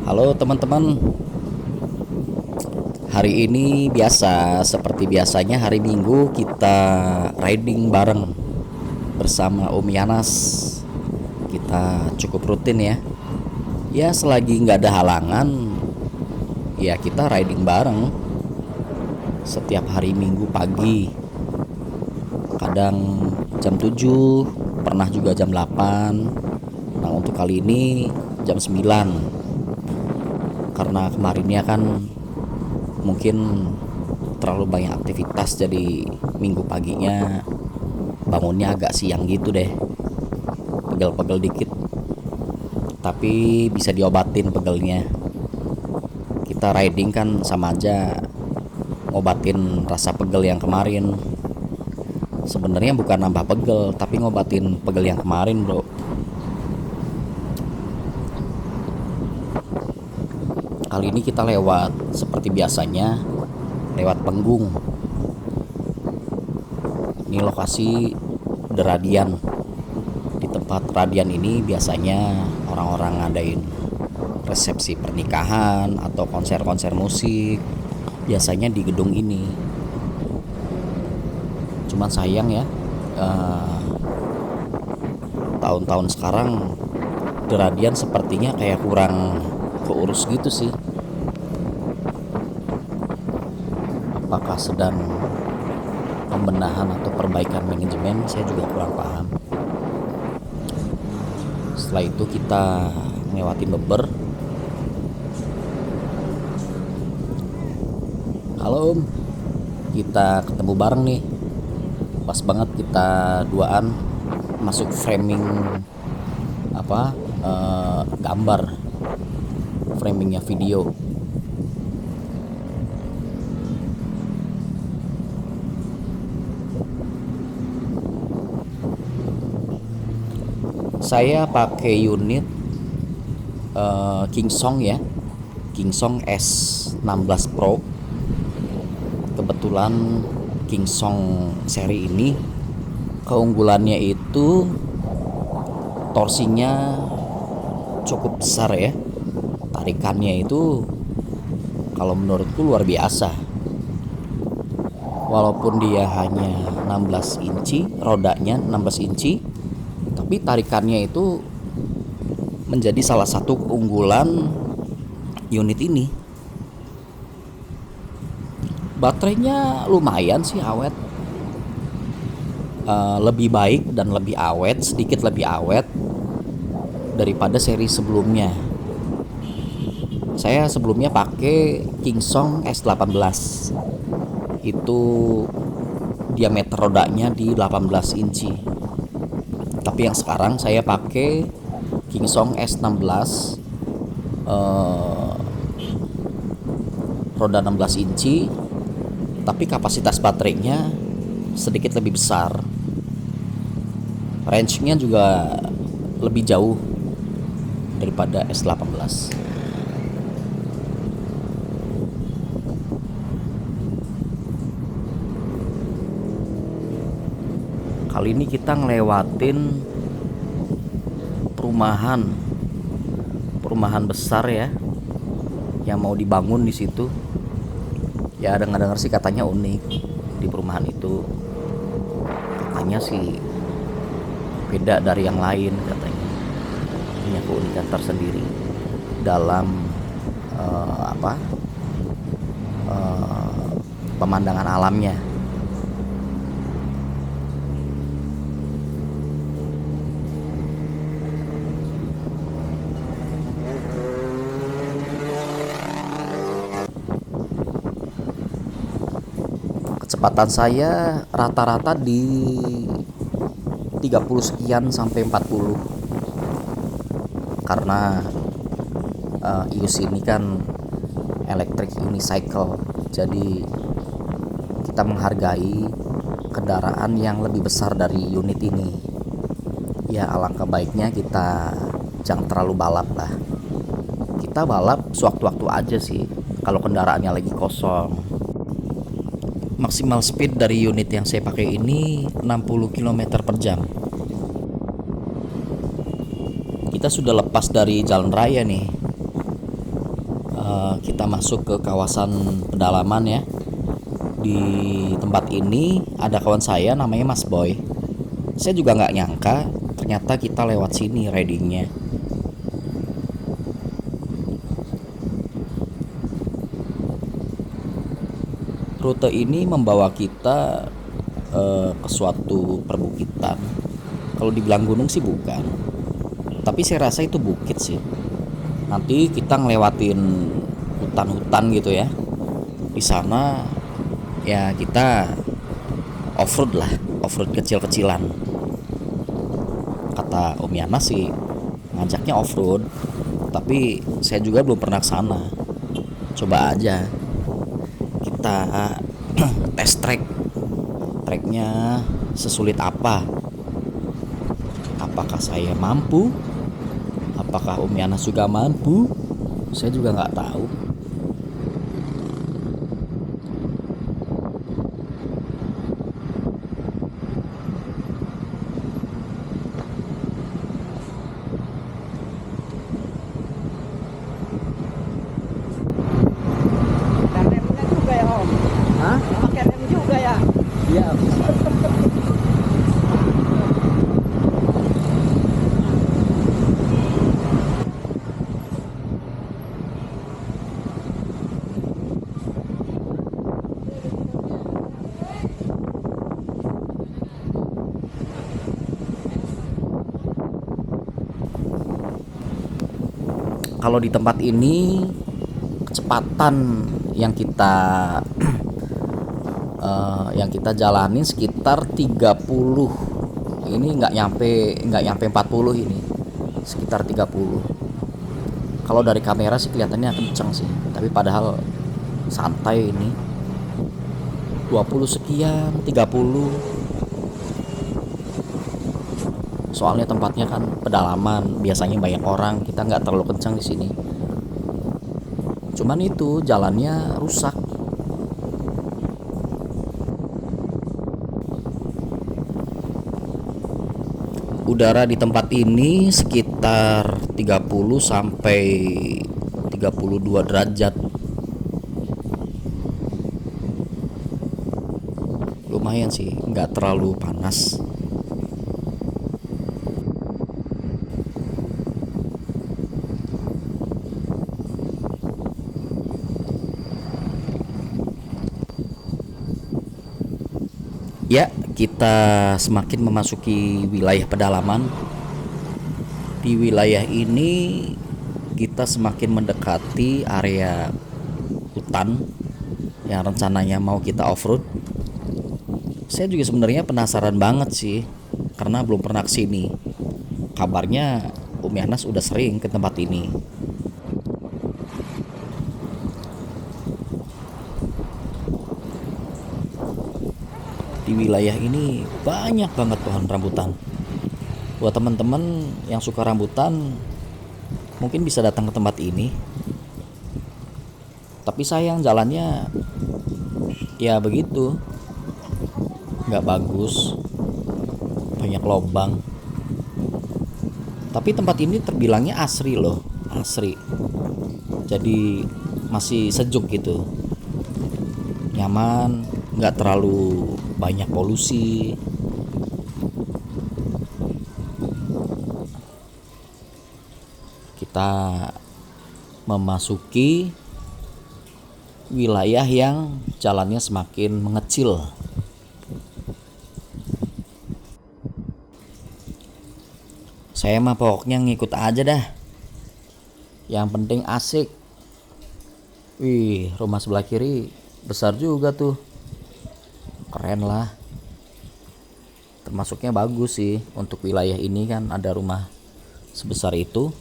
Halo teman-teman, hari ini seperti biasanya hari Minggu kita riding bareng bersama Om Yanas. Kita cukup rutin ya. Ya selagi nggak ada halangan, ya kita riding bareng setiap hari Minggu pagi. Kadang jam 7, pernah juga jam 8. Nah untuk kali ini jam 9. Karena kemarinnya kan mungkin terlalu banyak aktivitas, jadi minggu paginya bangunnya agak siang gitu deh, pegel-pegel dikit, tapi bisa diobatin pegelnya. Kita riding kan sama aja ngobatin rasa pegel yang kemarin. Sebenarnya bukan nambah pegel, tapi ngobatin pegel yang kemarin, bro. Kali ini kita lewat seperti biasanya, lewat Penggung. Ini lokasi The Radian. Di tempat Radian ini biasanya orang-orang ngadain resepsi pernikahan atau konser-konser musik. Biasanya di gedung ini. Cuman sayang ya, tahun-tahun sekarang The Radian sepertinya kayak kurang keurus gitu sih. Apakah sedang pembenahan atau perbaikan manajemen, saya juga kurang paham. Setelah itu kita melewati Beber. Halo Om, kita ketemu bareng nih. Pas banget kita duaan masuk framing gambar, framingnya video. Saya pakai unit Kingsong ya, Kingsong S16 Pro. Kebetulan Kingsong seri ini keunggulannya itu torsinya cukup besar ya. Tarikannya itu kalau menurutku luar biasa. Walaupun dia hanya 16 inci, rodanya 16 inci, tapi tarikannya itu menjadi salah satu keunggulan unit ini. Baterainya lumayan sih awet, lebih baik dan lebih awet, sedikit lebih awet daripada seri sebelumnya. Saya sebelumnya pakai Kingsong S18. Itu diameter rodanya di 18 inci. Tapi yang sekarang saya pakai Kingsong S16, roda 16 inci, tapi kapasitas baterainya sedikit lebih besar. Range-nya juga lebih jauh daripada S18. Kali ini kita ngelewatin perumahan besar ya, yang mau dibangun di situ. Ya dengar-dengar sih katanya unik di perumahan itu. Katanya sih beda dari yang lain katanya. Punya keunikan tersendiri dalam pemandangan alamnya. Kecepatan saya rata-rata di 30 sekian sampai 40. Karena ius ini kan electric unicycle, jadi kita menghargai kendaraan yang lebih besar dari unit ini. Ya alangkah baiknya kita jangan terlalu balap lah. Kita balap sewaktu-waktu aja sih kalau kendaraannya lagi kosong. Maksimal speed dari unit yang saya pakai ini 60 km per jam. Kita sudah lepas dari jalan raya nih. Kita masuk ke kawasan pedalaman ya. Di tempat ini ada kawan saya namanya Mas Boy. Saya juga nggak nyangka ternyata kita lewat sini ridingnya. Rute ini membawa kita ke suatu perbukitan. Kalau dibilang gunung sih bukan, tapi saya rasa itu bukit sih. Nanti kita ngelewatin hutan-hutan gitu ya. Di sana ya kita off-road lah, off-road kecil-kecilan. Kata Om Yana sih ngajaknya off-road, tapi saya juga belum pernah ke sana. Coba aja kita test track, treknya sesulit apa. Apakah saya mampu? Apakah Om Yana juga mampu? Saya juga nggak tahu. Dan remnya juga ya Om. Hah? Pakai rem juga ya. Iya. Kalau di tempat ini kecepatan yang kita yang kita jalanin sekitar 30. Ini nggak nyampe 40 ini. Sekitar 30. Kalau dari kamera sih kelihatannya kenceng sih, tapi padahal santai ini. 20 sekian, 30. Soalnya tempatnya kan pedalaman, biasanya banyak orang, kita nggak terlalu kencang di sini. Cuman itu jalannya rusak. Udara di tempat ini sekitar 30 sampai 32 derajat. Lumayan sih, nggak terlalu panas. Ya, kita semakin memasuki wilayah pedalaman. Di wilayah ini kita semakin mendekati area hutan yang rencananya mau kita off-road. Saya juga sebenarnya penasaran banget sih, karena belum pernah kesini. Kabarnya Om Yanas udah sering ke tempat ini. Di wilayah ini banyak banget pohon rambutan. Buat teman-teman yang suka rambutan, mungkin bisa datang ke tempat ini. Tapi sayang jalannya ya begitu, nggak bagus, banyak lobang. Tapi tempat ini terbilangnya asri loh, asri. Jadi masih sejuk gitu, nyaman, nggak terlalu banyak polusi. Kita memasuki wilayah yang jalannya semakin mengecil. Saya mah pokoknya ngikut aja dah, yang penting asik. Wih, rumah sebelah kiri besar juga tuh, keren lah. Termasuknya bagus sih untuk wilayah ini, kan ada rumah sebesar itu,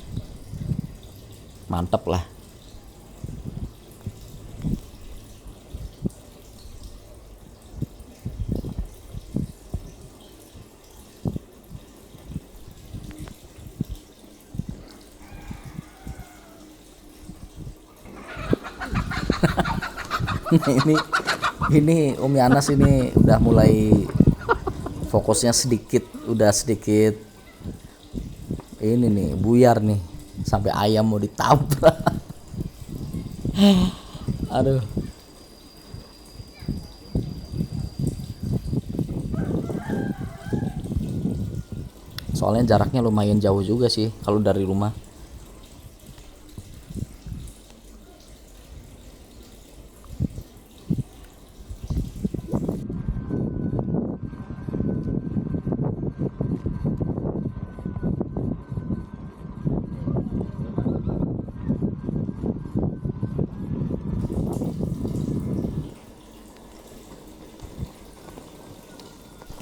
mantep lah. ini Om Yanas ini udah mulai fokusnya udah sedikit ini nih, buyar nih, sampai ayam mau ditabrak. Aduh. Soalnya jaraknya lumayan jauh juga sih kalau dari rumah.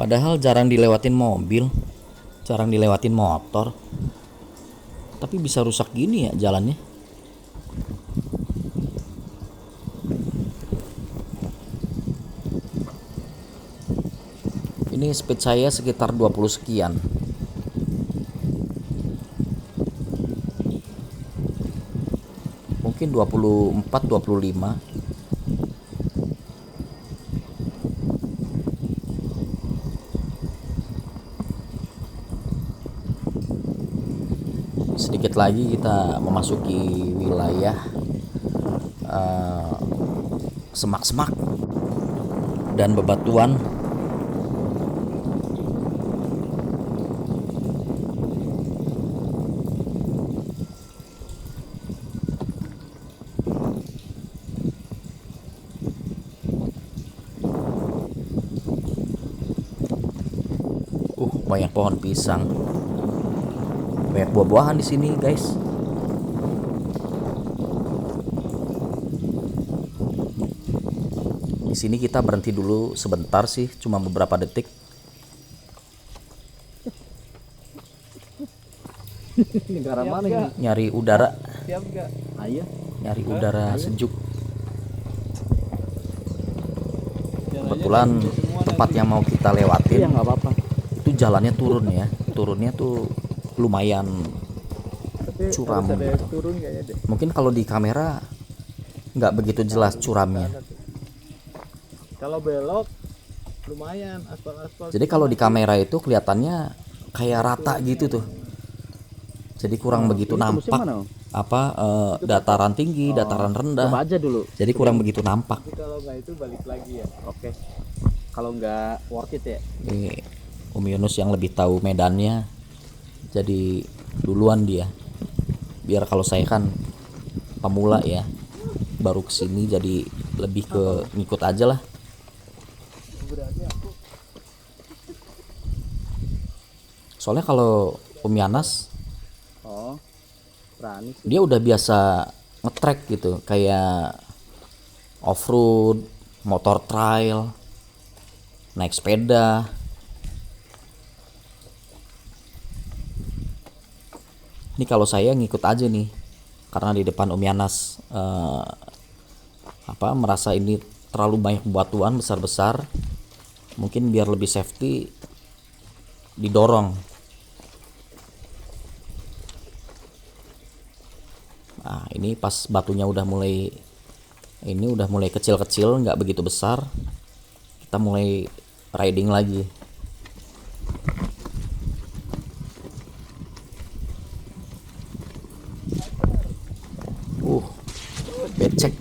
Padahal jarang dilewatin mobil, jarang dilewatin motor. Tapi bisa rusak gini ya jalannya. Ini speed saya sekitar 20 sekian. Mungkin 24, 25. Sedikit lagi kita memasuki wilayah semak-semak dan bebatuan. Banyak pohon pisang, banyak buah-buahan di sini, guys. Di sini kita berhenti dulu sebentar sih, cuma beberapa detik. Negara mana ini? Nyari udara, Siap gak? Ayo. nyari udara sejuk. Kebetulan tempat yang mau kita lewatin Iya nggak apa-apa. itu jalannya turun ya, turunnya tuh lumayan curam gitu. Turun kayaknya deh. Mungkin kalau di kamera nggak begitu jelas curamnya. Kalau belok lumayan aspal-aspal. Jadi kalau di kamera itu kelihatannya kayak rata gitu tuh. Jadi kurang begitu nampak apa dataran tinggi, dataran rendah. Coba aja dulu. Jadi kurang begitu nampak. Tapi kalau nggak itu balik lagi ya. Oke. Kalau nggak worth it ya. Ini Om Yunus yang lebih tahu medannya. Jadi duluan dia. Biar kalau saya kan pemula ya, baru kesini jadi lebih ke ngikut aja lah. Soalnya kalau Om Yanas Oh, berani sih. dia udah biasa nge-track gitu, kayak off-road, motor trail, naik sepeda. Ini kalau saya ngikut aja nih, karena di depan Om Yanas merasa ini terlalu banyak batuan besar-besar, mungkin biar lebih safety didorong. Nah ini pas batunya udah mulai kecil-kecil, nggak begitu besar, kita mulai riding lagi. Becek.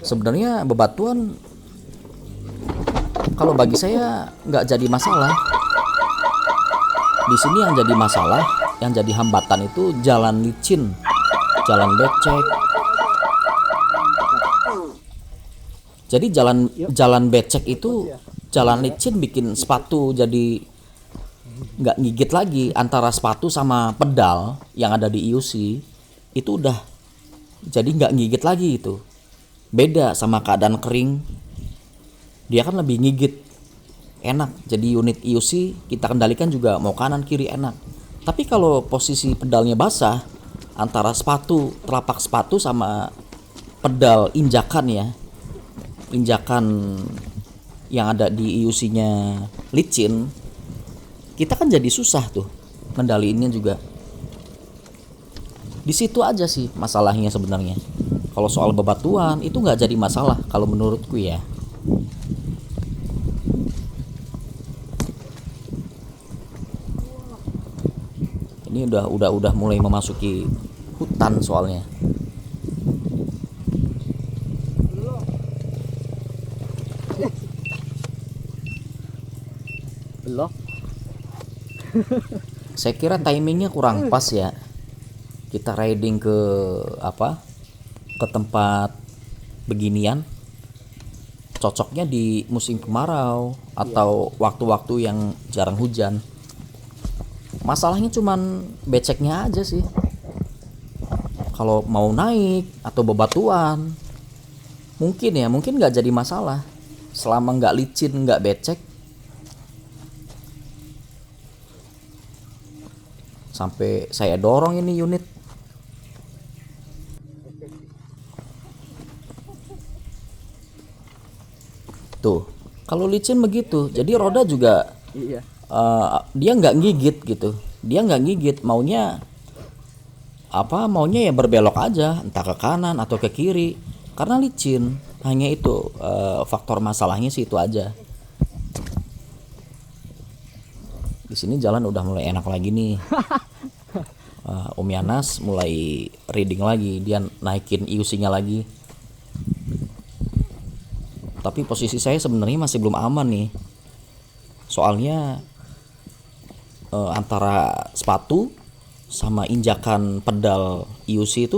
Sebenarnya bebatuan kalau bagi saya nggak jadi masalah. Di sini yang jadi masalah, yang jadi hambatan itu jalan licin, jalan becek. Jadi jalan becek itu, jalan licin bikin sepatu jadi nggak ngigit lagi. Antara sepatu sama pedal yang ada di IUC itu udah jadi nggak ngigit lagi itu. Beda sama keadaan kering, dia kan lebih ngigit, enak. Jadi unit IUC kita kendalikan juga mau kanan kiri enak. Tapi kalau posisi pedalnya basah, antara sepatu, telapak sepatu sama pedal injakan yang ada di IUC-nya licin, kita kan jadi susah tuh kendaliinnya juga. Di situ aja sih masalahnya sebenarnya. Kalau soal bebatuan itu nggak jadi masalah kalau menurutku ya. Ini udah mulai memasuki hutan soalnya. belok. Saya kira timingnya kurang pas ya. Kita riding ke apa? Ke tempat beginian. Cocoknya di musim kemarau atau waktu-waktu yang jarang hujan. Masalahnya cuman beceknya aja sih. Kalau mau naik atau bebatuan, mungkin nggak jadi masalah. Selama nggak licin, nggak becek. Sampai saya dorong ini unit. Tuh, kalau licin begitu, jadi roda juga Iya. dia nggak gigit gitu. Dia nggak gigit, maunya ya berbelok aja, entah ke kanan atau ke kiri. Karena licin, hanya itu faktor masalahnya sih itu aja. Di sini jalan udah mulai enak lagi nih. Om Yanas mulai reading lagi, dia naikin IUC-nya lagi. Tapi posisi saya sebenarnya masih belum aman nih. Soalnya antara sepatu sama injakan pedal IUC itu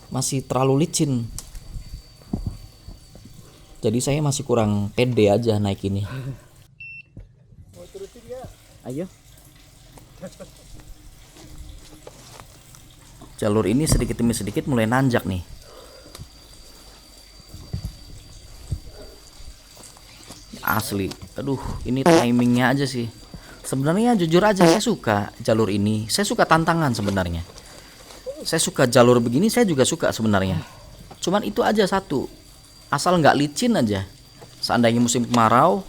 masih terlalu licin. Jadi saya masih kurang pede aja naik ini. Ayo. Jalur ini sedikit demi sedikit mulai nanjak nih. Asli, aduh, ini timingnya aja sih. Sebenarnya jujur aja saya suka jalur ini. Saya suka tantangan sebenarnya. Saya suka jalur begini, saya juga suka sebenarnya. Cuman itu aja satu, asal nggak licin aja. Seandainya musim kemarau,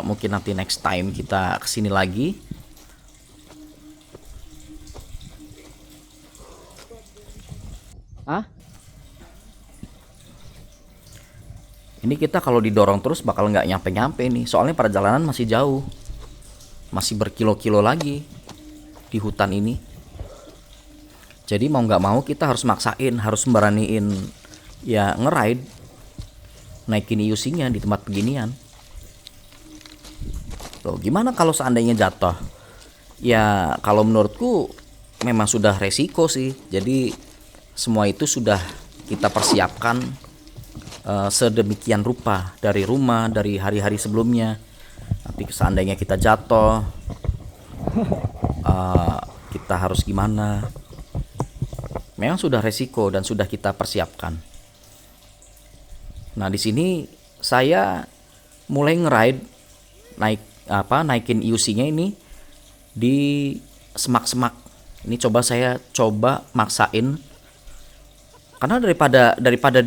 mungkin nanti next time kita kesini lagi. Ah? Ini kita kalau didorong terus bakal nggak nyampe-nyampe nih. Soalnya perjalanan masih jauh, masih berkilo-kilo lagi di hutan ini. Jadi mau nggak mau kita harus maksain, harus beraniin ya ngeride, naikin IUC-nya di tempat beginian. Loh, gimana kalau seandainya jatuh? Ya kalau menurutku memang sudah resiko sih. Jadi semua itu sudah kita persiapkan sedemikian rupa dari rumah, dari hari-hari sebelumnya. Nanti seandainya kita jatuh, kita harus gimana? Memang sudah resiko dan sudah kita persiapkan. Nah di sini saya mulai ngeride naikin IUC-nya ini di semak-semak. Ini saya coba maksain karena daripada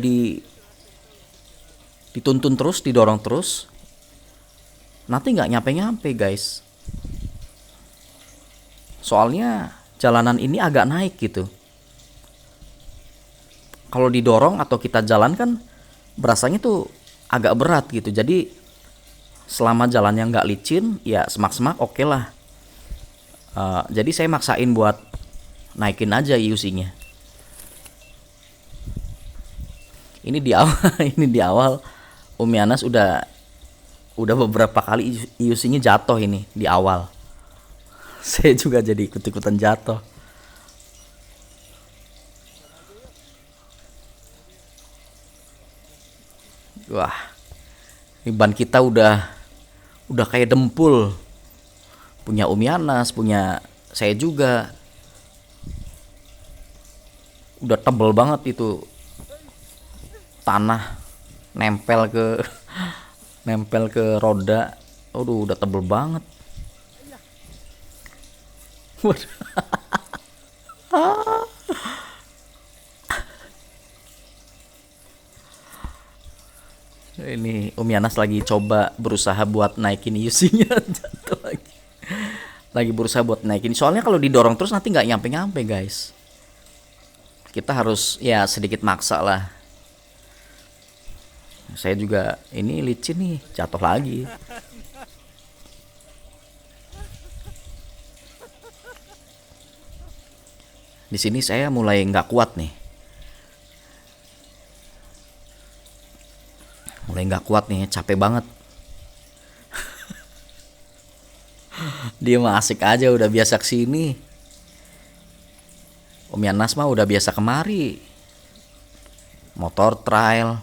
dituntun terus, didorong terus, nanti nggak nyampe-nyampe guys. Soalnya jalanan ini agak naik gitu. Kalau didorong atau kita jalan kan berasanya tuh agak berat gitu. Jadi selama jalannya nggak licin, ya semak-semak oke lah. Jadi saya maksain buat naikin aja IUC-nya. Ini di awal Om Yanas udah beberapa kali IUC-nya jatuh ini di awal. Saya juga jadi ikut-ikutan jatuh. Wah, ini ban kita udah kayak dempul. Punya Om Yanas, punya saya juga. Udah tebel banget itu tanah nempel ke roda. Aduh, udah tebel banget. Waduh. Ini Om Yanas lagi coba berusaha buat naikin IUC-nya jatuh lagi. Lagi berusaha buat naikin. Soalnya kalau didorong terus nanti nggak nyampe-nyampe guys. Kita harus ya sedikit maksa lah. Saya juga ini licin nih, jatuh lagi. Di sini saya mulai nggak kuat nih. Mulai nggak kuat nih, capek banget. Dia mah asik aja udah biasa kesini. Om Yanas mah udah biasa kemari. Motor trail,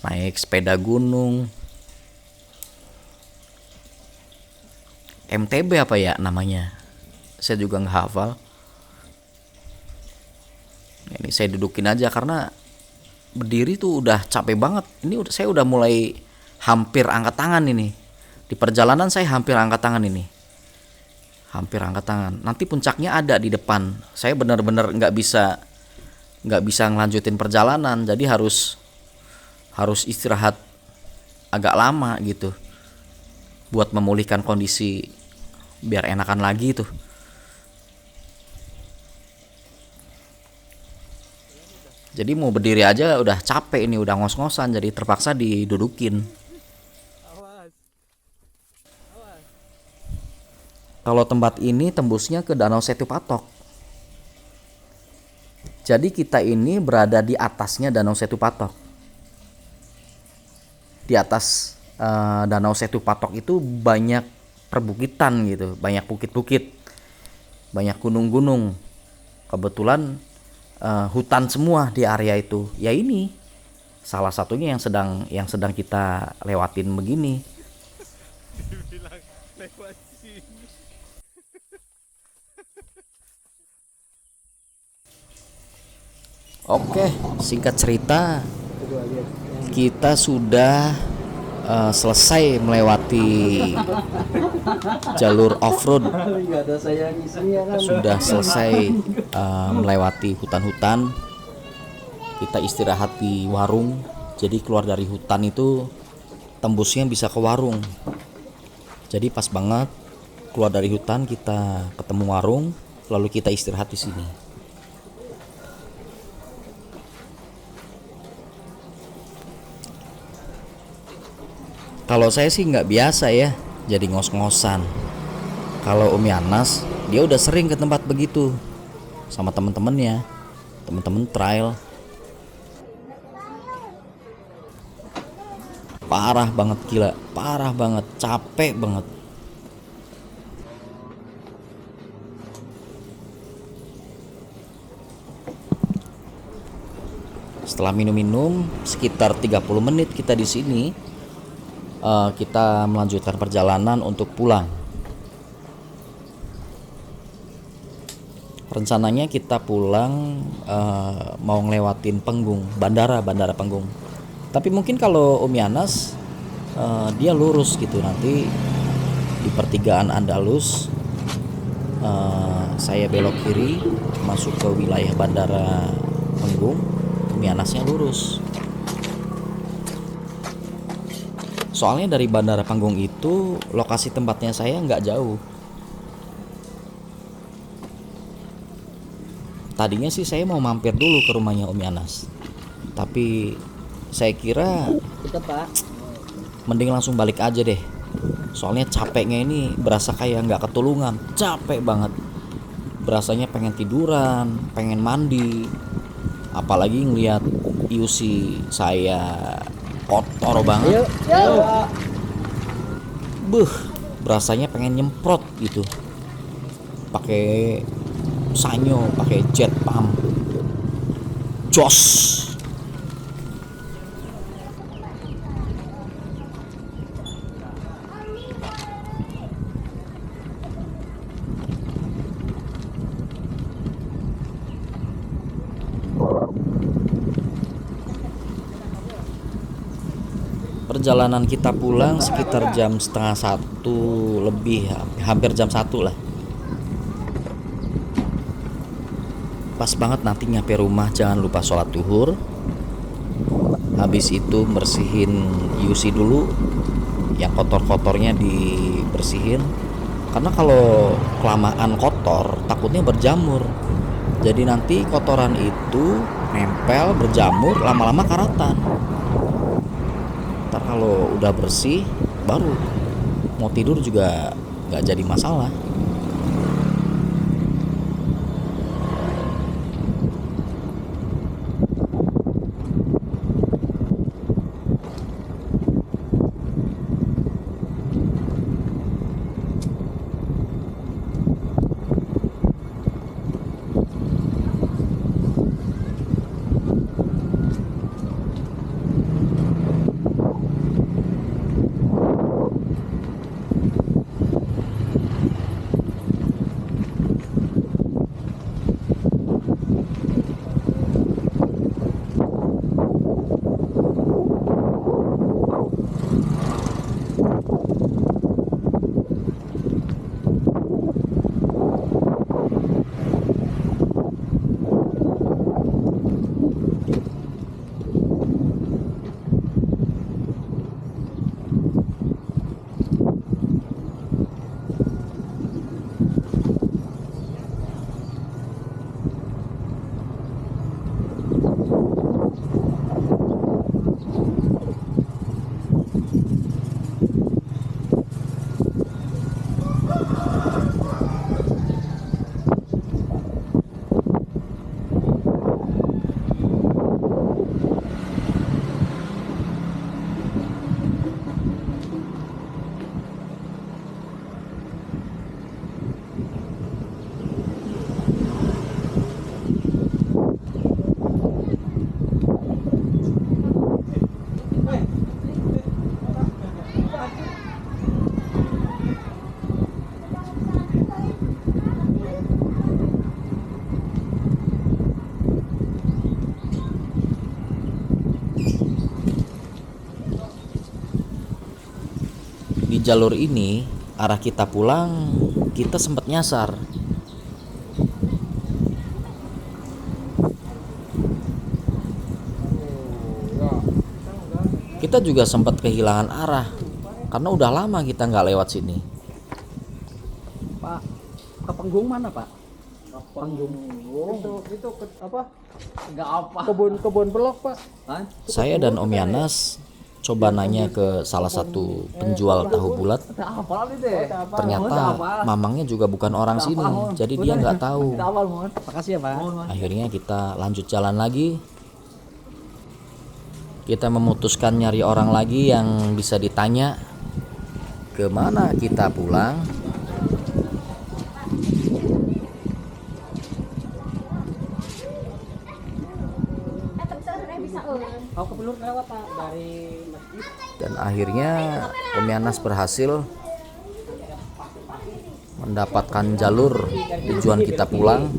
naik sepeda gunung, MTB apa ya namanya, saya juga nggak hafal. Ini saya dudukin aja karena berdiri tuh udah capek banget. Saya udah mulai hampir angkat tangan ini. Di perjalanan saya hampir angkat tangan ini. Hampir angkat tangan. Nanti puncaknya ada di depan. Saya benar-benar nggak bisa ngelanjutin perjalanan. Jadi harus istirahat agak lama gitu. Buat memulihkan kondisi biar enakan lagi tuh. Jadi mau berdiri aja udah capek ini, udah ngos-ngosan, jadi terpaksa didudukin. Kalau tempat ini tembusnya ke Danau Setu Patok. Jadi kita ini berada di atasnya Danau Setu Patok. Di atas Danau Setu Patok itu banyak perbukitan gitu, banyak bukit-bukit, banyak gunung-gunung. Kebetulan hutan semua di area itu. Ya ini salah satunya yang sedang kita lewatin begini. Dibilang lewat sini. Oke, singkat cerita kita sudah selesai melewati jalur off-road. Sudah selesai melewati hutan-hutan. Kita istirahat di warung. Jadi keluar dari hutan itu tembusnya bisa ke warung. Jadi pas banget keluar dari hutan kita ketemu warung, lalu kita istirahat di sini. Kalau saya sih nggak biasa ya, jadi ngos-ngosan. Kalau Om Yanas, dia udah sering ke tempat begitu sama temen-temennya, temen-temen trail. Parah banget, gila, parah banget, capek banget. Setelah minum-minum sekitar 30 menit kita di sini. Kita melanjutkan perjalanan untuk pulang. Rencananya kita pulang mau ngelewatin Penggung, bandara Penggung. Tapi mungkin kalau Om Yanas dia lurus gitu, nanti di pertigaan Andalus saya belok kiri masuk ke wilayah bandara Penggung. Om Yanasnya lurus. Soalnya dari Bandara Panggung itu lokasi tempatnya saya nggak jauh. Tadinya sih saya mau mampir dulu ke rumahnya Om Yanas, tapi saya kira mending langsung balik aja deh. Soalnya capeknya ini berasa kayak nggak ketulungan, capek banget. Berasanya pengen tiduran, pengen mandi. Apalagi ngelihat Yusi saya kotor banget. Berasanya pengen nyemprot gitu. Pakai sanyo, pakai jet pump. Jos. Perjalanan kita pulang sekitar jam setengah satu lebih, hampir jam 1 lah. Pas banget nanti nyampe rumah jangan lupa sholat duhur. Habis itu bersihin Yusi dulu, yang kotor-kotornya dibersihin. Karena kalau kelamaan kotor takutnya berjamur. Jadi nanti kotoran itu nempel, berjamur, lama-lama karatan. Ntar kalau udah bersih baru mau tidur juga nggak jadi masalah. jalur ini, arah kita pulang, kita sempat nyasar. Kita juga sempat kehilangan arah karena udah lama kita nggak lewat sini. Pak, ke Penggung mana Pak? Penggung. Itu apa? Enggak apa. Kebun pelok, Pak. Hah? Saya dan Om Yanas coba nanya ke salah satu penjual tahu bulat. Ada apa itu ya? Ternyata mamangnya juga bukan orang sini, jadi dia nggak tahu. Kita awal mohon. Makasih ya Pak. Akhirnya kita lanjut jalan lagi. Kita memutuskan nyari orang lagi yang bisa ditanya kemana kita pulang. Kau ke Pelur lewat, Pak, dari masjid. Dan akhirnya Om Yanas berhasil mendapatkan jalur tujuan kita pulang.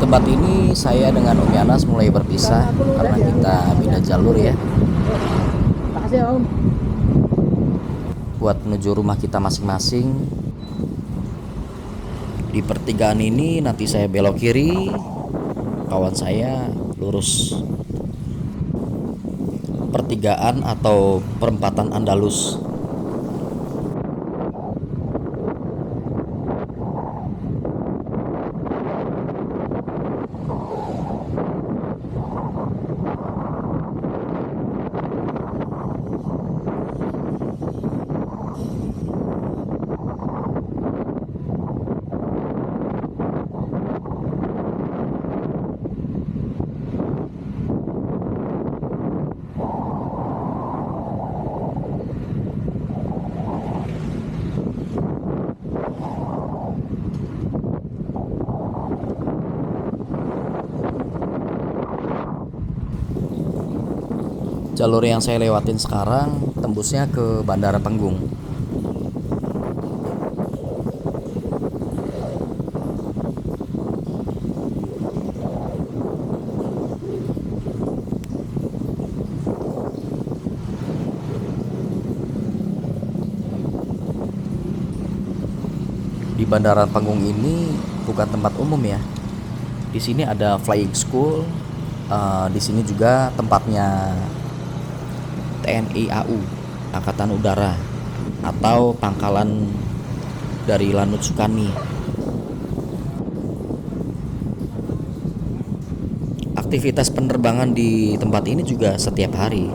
tempat ini saya dengan Om Yanas mulai berpisah karena kita beda jalur ya. Makasih Om. Buat menuju rumah kita masing-masing. Di pertigaan ini nanti saya belok kiri, kawan saya lurus. Pertigaan atau perempatan Andalus. Jalur yang saya lewatin sekarang tembusnya ke Bandara Penggung. Di Bandara Penggung ini bukan tempat umum ya. Di sini ada flying school. Di sini juga tempatnya TNI AU, Angkatan Udara, atau pangkalan dari Lanut Sukani. Aktivitas penerbangan di tempat ini juga setiap hari.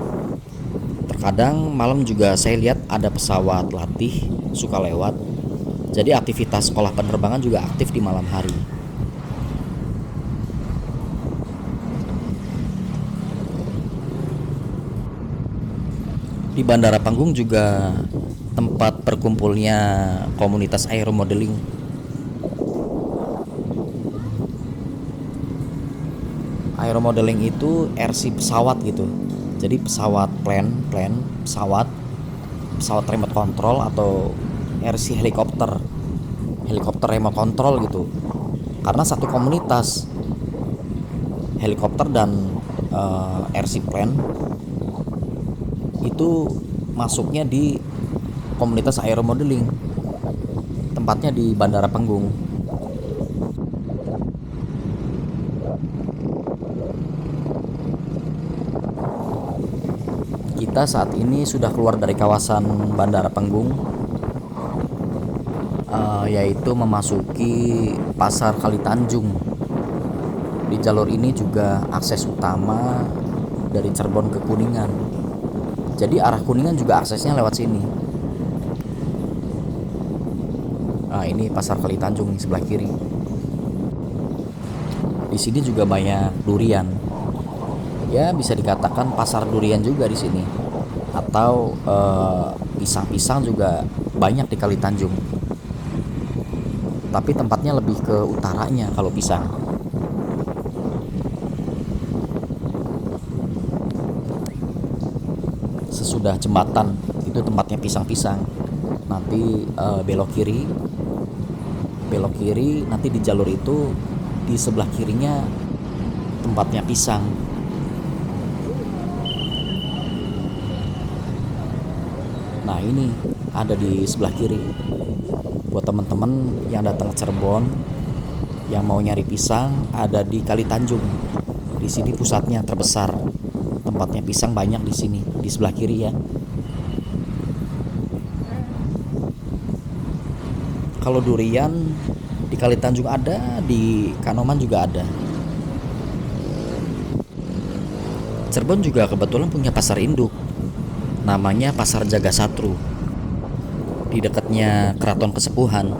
Terkadang malam juga saya lihat ada pesawat latih suka lewat. Jadi aktivitas sekolah penerbangan juga aktif di malam hari. Di Bandara Panggung juga tempat berkumpulnya komunitas aeromodeling. Aeromodeling itu RC pesawat gitu. Jadi pesawat pesawat remote control atau RC helikopter remote control gitu. Karena satu komunitas helikopter dan RC plane itu masuknya di komunitas aeromodeling. Tempatnya di Bandara Penggung. Kita saat ini sudah keluar dari kawasan Bandara Penggung, yaitu memasuki Pasar Kalitanjung. Di jalur ini juga akses utama dari Cirebon ke Kuningan. Jadi arah Kuningan juga aksesnya lewat sini. Nah, ini Pasar Kalitanjung sebelah kiri. Di sini juga banyak durian. Ya, bisa dikatakan pasar durian juga di sini. Atau pisang-pisang juga banyak di Kalitanjung. Tapi tempatnya lebih ke utaranya kalau pisang. Sesudah jembatan itu tempatnya pisang-pisang. Nanti belok kiri nanti di jalur itu di sebelah kirinya tempatnya pisang. Nah, ini ada di sebelah kiri. Buat teman-teman yang datang ke Cirebon yang mau nyari pisang, ada di Kalitanjung. Di sini pusatnya terbesar. Tempatnya pisang banyak di sini, di sebelah kiri ya. Kalau durian di Kalitanjung ada, di Kanoman juga ada. Cirebon juga kebetulan punya pasar induk. Namanya Pasar Jagasatru. Di dekatnya Keraton Kesepuhan.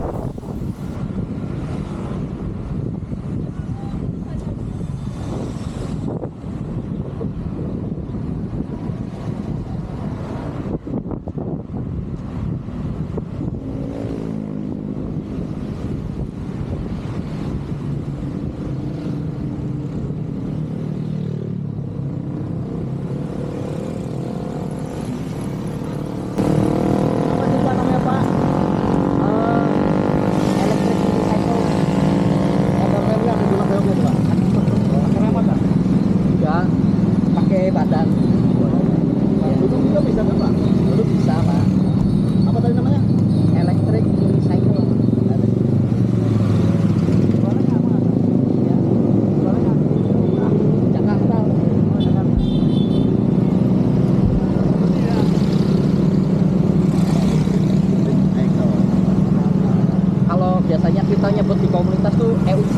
kita nyebut di komunitas tuh EUC.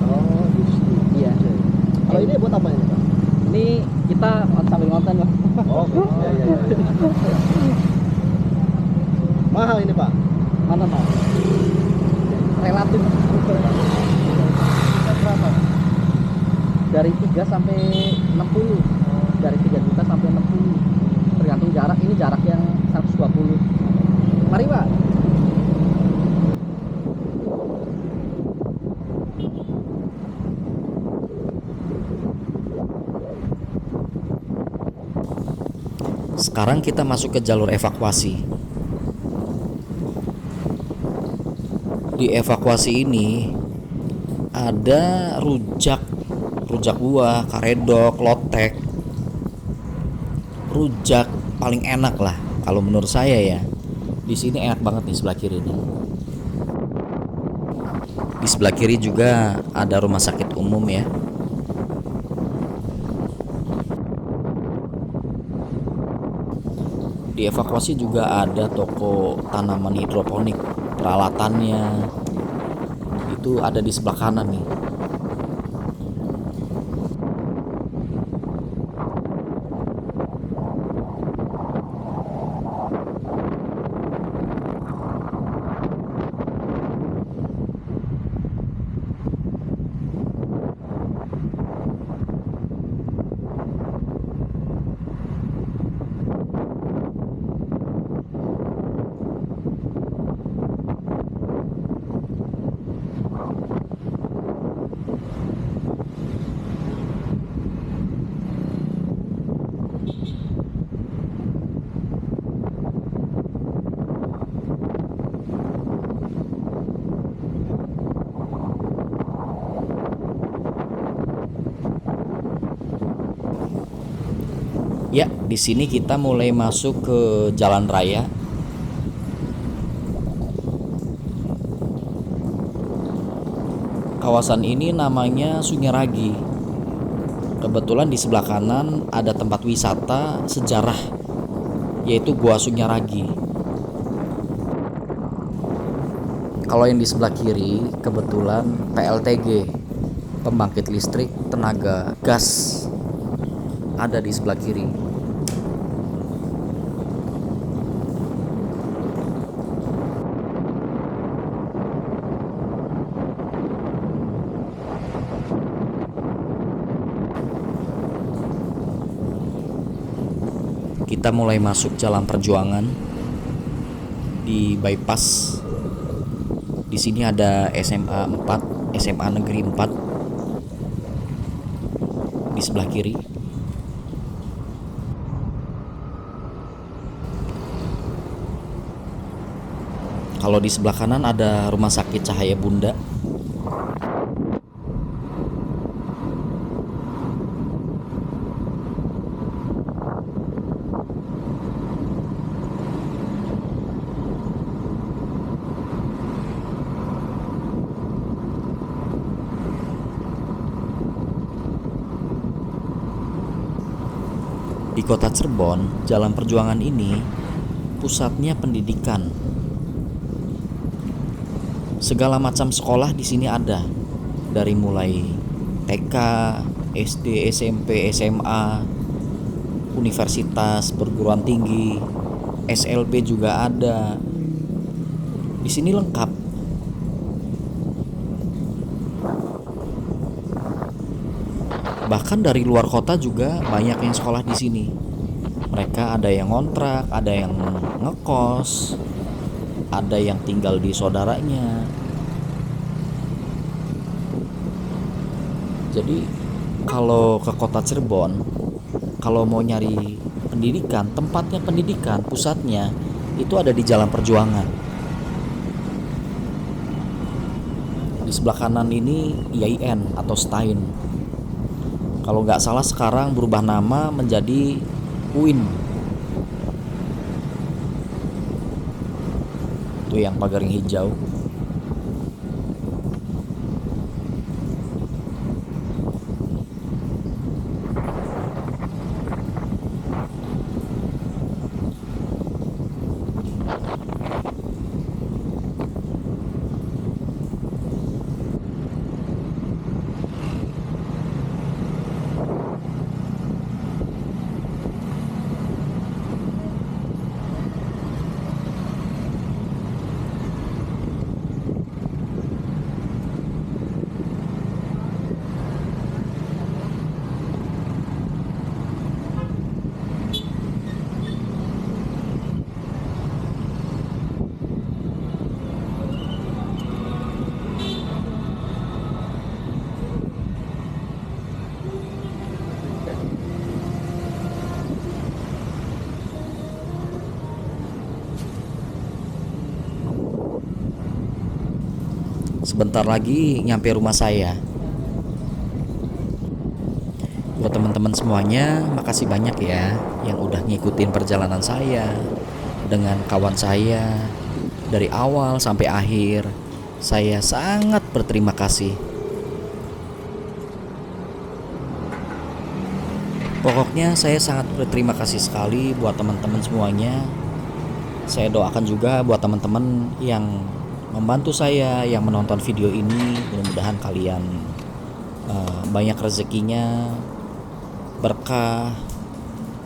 Oh, justru. Iya. Kalau ini buat apa ini, Pak? Ini kita sambil ngonten loh. Oh, iya, iya, iya. Mahal ini, Pak. Mana Pak? Relatif. Berapa? Dari 3 sampai 60. Dari 3 juta sampai 60. Tergantung jarak. Ini jarak yang 120. Mari Pak. Sekarang kita masuk ke jalur evakuasi. Di evakuasi ini ada rujak buah, karedok, lotek. Rujak paling enak lah kalau menurut saya ya. Di sini enak banget nih sebelah kiri nih. Di sebelah kiri juga ada rumah sakit umum ya. Di evakuasi juga ada toko tanaman hidroponik, peralatannya itu ada di sebelah kanan nih. Ya, di sini kita mulai masuk ke jalan raya. Kawasan ini namanya Sungai Ragi. Kebetulan di sebelah kanan ada tempat wisata sejarah, yaitu Gua Sungai Ragi. Kalau yang di sebelah kiri kebetulan PLTG, pembangkit listrik tenaga gas, ada di sebelah kiri. Kita mulai masuk Jalan Perjuangan di bypass. Di sini ada SMA 4, SMA Negeri 4 di sebelah kiri. Kalau di sebelah kanan ada Rumah Sakit Cahaya Bunda. Di kota Cirebon, Jalan Perjuangan ini pusatnya pendidikan. Segala macam sekolah di sini ada, dari mulai TK, SD, SMP, SMA, universitas, perguruan tinggi, SLB juga ada. Di sini lengkap. Bahkan dari luar kota juga banyak yang sekolah di sini. Mereka ada yang ngontrak, ada yang ngekos, ada yang tinggal di saudaranya. Jadi kalau ke kota Cirebon, kalau mau nyari pendidikan, tempatnya pendidikan, pusatnya itu ada di Jalan Perjuangan. Di sebelah kanan ini IAIN atau STAIN. Kalau nggak salah sekarang berubah nama menjadi UIN. Itu yang pagar yang hijau. sebentar lagi nyampe rumah saya. Buat teman-teman semuanya, makasih banyak ya yang udah ngikutin perjalanan saya dengan kawan saya dari awal sampai akhir. Saya sangat berterima kasih. Pokoknya saya sangat berterima kasih sekali buat teman-teman semuanya. Saya doakan juga buat teman-teman yang membantu saya, yang menonton video ini. Mudah-mudahan kalian banyak rezekinya, berkah,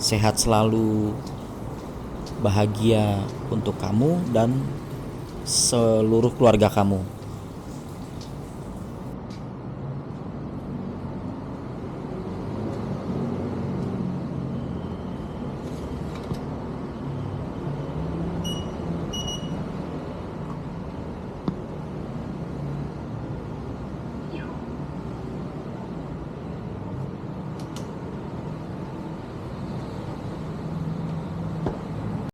sehat selalu, bahagia untuk kamu dan seluruh keluarga kamu.